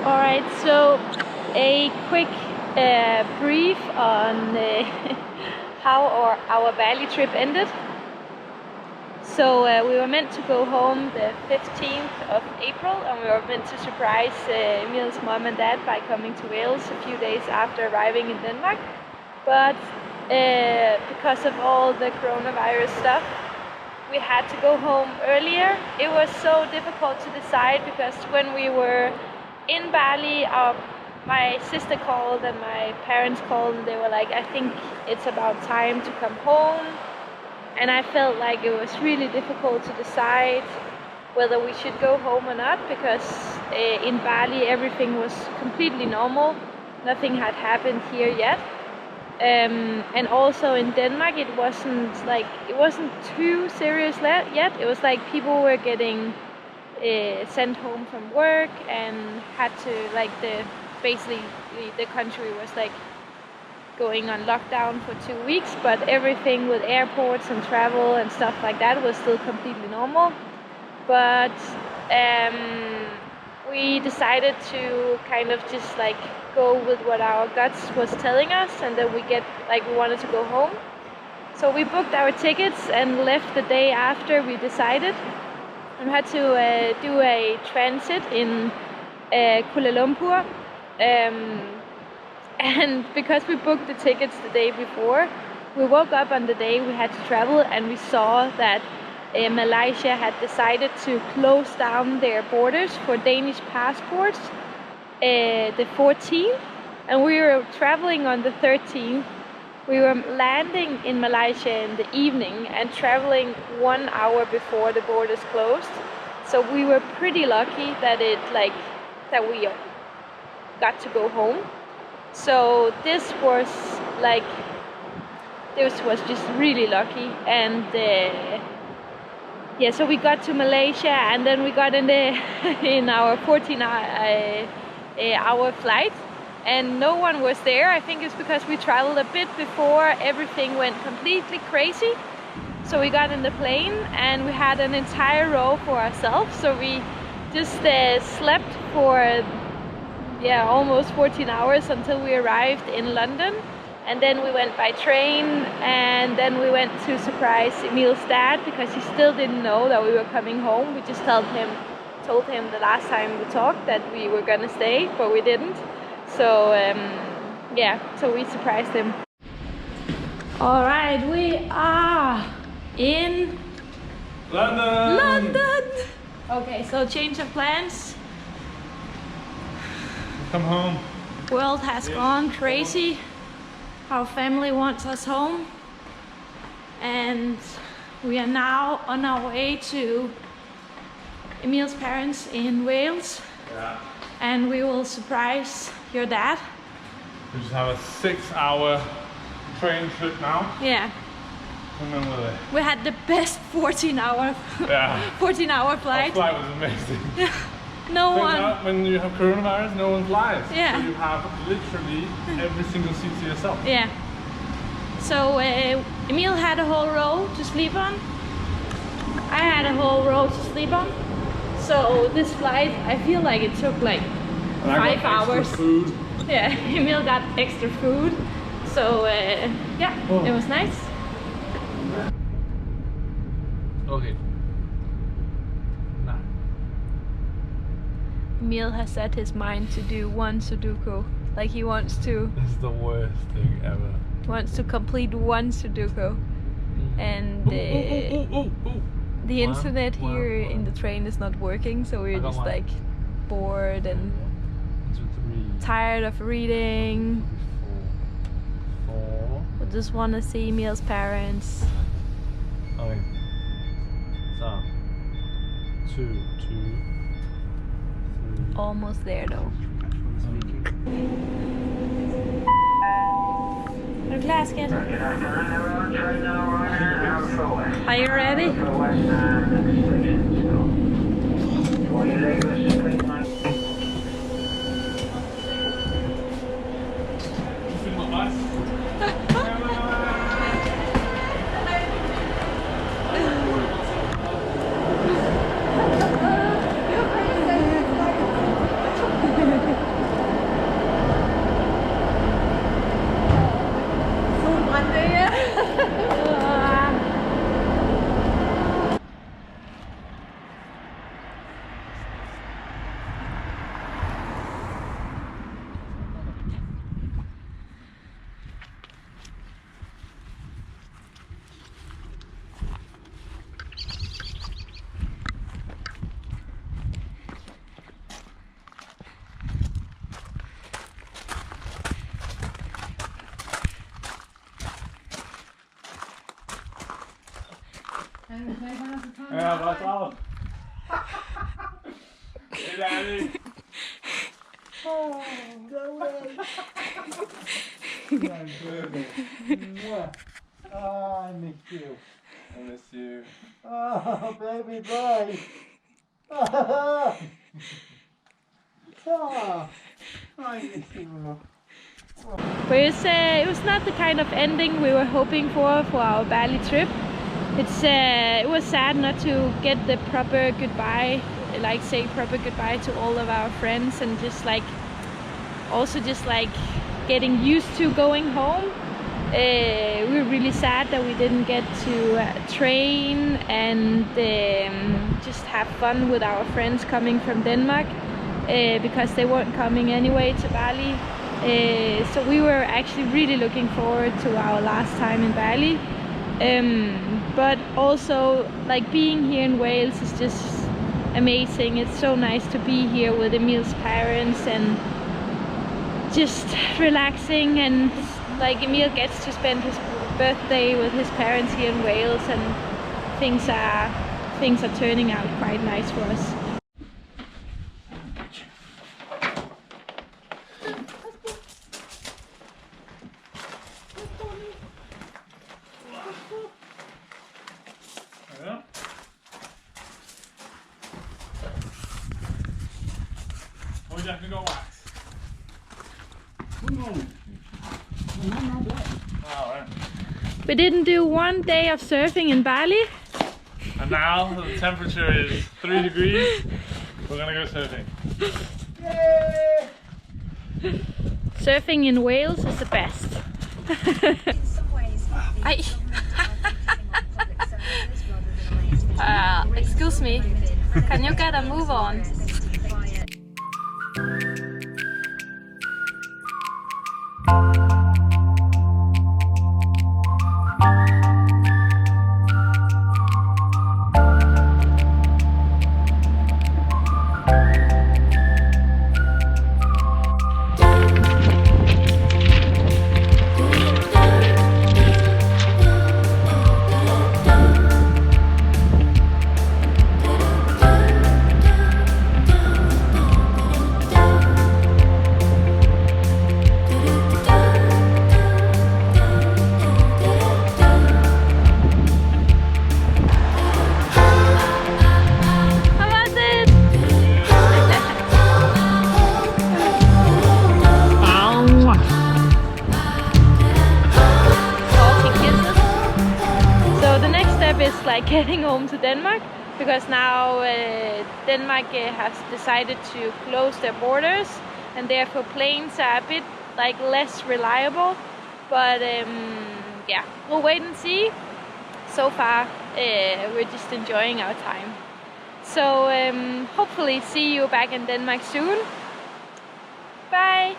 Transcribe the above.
Alright, so a quick brief on how our Bali trip ended. So we were meant to go home the 15th of April, and we were meant to surprise Emils' mom and dad by coming to Wales a few days after arriving in Denmark. But because of all the coronavirus stuff, we had to go home earlier. It was so difficult to decide because when we were in Bali, my sister called and my parents called and they were like, I think it's about time to come home. And I felt like it was really difficult to decide whether we should go home or not, because in Bali everything was completely normal. Nothing had happened here yet. And also in Denmark it wasn't too serious yet. It was like people were getting sent home from work and had to basically the country was like going on lockdown for 2 weeks, but everything with airports and travel and stuff like that was still completely normal. But we decided to kind of just like go with what our guts was telling us, and then we wanted to go home. So we booked our tickets and left the day after we decided, and had to do a transit in Kuala Lumpur. And because we booked the tickets the day before, we woke up on the day we had to travel and we saw that Malaysia had decided to close down their borders for Danish passports the 14th, and we were traveling on the 13th. We were landing in Malaysia in the evening and traveling 1 hour before the borders closed. So we were pretty lucky that we got to go home. So this was just really lucky. And so we got to Malaysia, and then we got in our 14-hour flight, and no one was there. I think it's because we traveled a bit before everything went completely crazy. So we got in the plane and we had an entire row for ourselves. So we just slept for almost 14 hours until we arrived in London. And then we went by train, and then we went to surprise Emils' dad because he still didn't know that we were coming home. We just told him the last time we talked that we were gonna stay, but we didn't. So so we surprised him. All right, we are in London. Okay, so change of plans. Come home. World has gone crazy. Our family wants us home, and we are now on our way to Emils' parents in Wales. Yeah. And we will surprise your dad. We just have a 6-hour train trip now. Yeah. Remember we had the best 14-hour flight. Our flight was amazing. When you have coronavirus, no one flies. Yeah. So you have literally every single seat to yourself. Yeah. So Emil had a whole row to sleep on. I had a whole row to sleep on. So this flight, I feel like it took like 5 hours. Food. Yeah, Emil got extra food. So It was nice. Okay. Emil has set his mind to do one Sudoku. Like he wants to. This is the worst thing ever. Wants to complete one Sudoku. And the internet here in the train is not working, so we're just like bored and tired of reading. We just want to see Emils' parents. Okay. So 2, 2. Almost there though. Er du klar, skat? Are you ready? drager. Helt ærligt. Oh, I miss you. I miss you. Oh, baby boy. Oh, I miss you. But it was not the kind of ending we were hoping for our Bali trip. It was sad not to get the proper goodbye, like say proper goodbye to all of our friends, and just like also just like getting used to going home. We were really sad that we didn't get to train and just have fun with our friends coming from Denmark, because they weren't coming anyway to Bali. So we were actually really looking forward to our last time in Bali. But also, like, being here in Wales is just amazing. It's so nice to be here with Emils' parents and just relaxing, and like Emil gets to spend his birthday with his parents here in Wales, and things are turning out quite nice for us. Ja. Hoe dacht ik al maakt? We didn't do one day of surfing in Bali. And now the temperature is 3 degrees. We're gonna go surfing. Yay! Surfing in Wales is the best. Excuse me, can you get a move on? Is like heading home to Denmark, because now Denmark has decided to close their borders, and therefore planes are a bit like less reliable. But yeah, we'll wait and see. So far we're just enjoying our time. So hopefully see you back in Denmark soon. Bye.